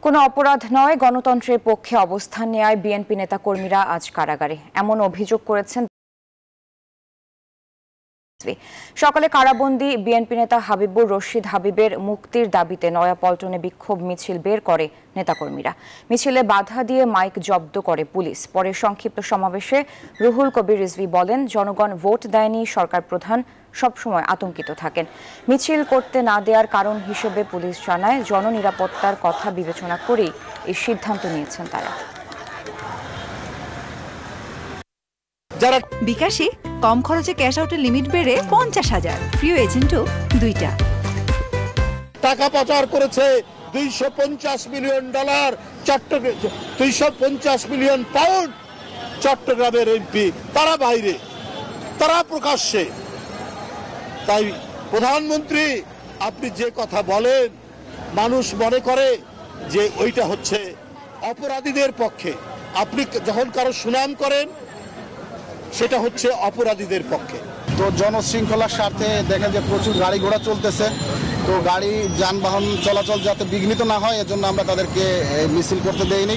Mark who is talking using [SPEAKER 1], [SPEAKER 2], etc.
[SPEAKER 1] কোনো অপরাধ নয়, গণতন্ত্রের পক্ষে অবস্থান নেয় বিএনপি নেতাকর্মীরা আজ কারাগারে, এমন অভিযোগ করেছেন। সকালে কারাবন্দী বিএনপি নেতা হাবিবুর রশিদ হাবিবের মুক্তির দাবিতে নয়াপল্টনে বিক্ষোভ মিছিল বের করে নেতাকর্মীরা। মিছিলে বাধা দিয়ে মাইক জব্দ করে পুলিশ। পরে সংক্ষিপ্ত সমাবেশে রুহুল কবির রিজভী বলেন, জনগণ ভোট দেয়নি, সরকার প্রধান সবসময় আতঙ্কিত থাকেন। মিছিল করতে না দেওয়ার কারণ হিসেবে পুলিশ জানায়, জননিরাপত্তার কথা বিবেচনা করেই এই সিদ্ধান্ত নিয়েছেন তারা।
[SPEAKER 2] বিকাশে কম খরচে ক্যাশ আউটের লিমিট বেড়ে 50,000, প্রিয় এজেন্টও 2টা।
[SPEAKER 3] টাকা পাচার করেছে $250 মিলিয়ন, 250 মিলিয়ন পাউন্ড। চট্টগ্রামের এমপি তারা বাইরে, তারা প্রকাশ্যে। তাই প্রধানমন্ত্রী, আপনি যে কথা বলেন মানুষ মনে করে যে ওইটা হচ্ছে অপরাধীদের পক্ষে। আপনি যখন কারো সুনাম করেন সেটা হচ্ছে অপরাধীদের পক্ষে।
[SPEAKER 4] তো জনশৃঙ্খলার স্বার্থে দেখেন যে প্রচুর গাড়ি ঘোড়া চলতেছে, তো গাড়ি যানবাহন চলাচল যাতে বিঘ্নিত না হয় এজন্য আমরা তাদেরকে মিছিল করতে দেইনি।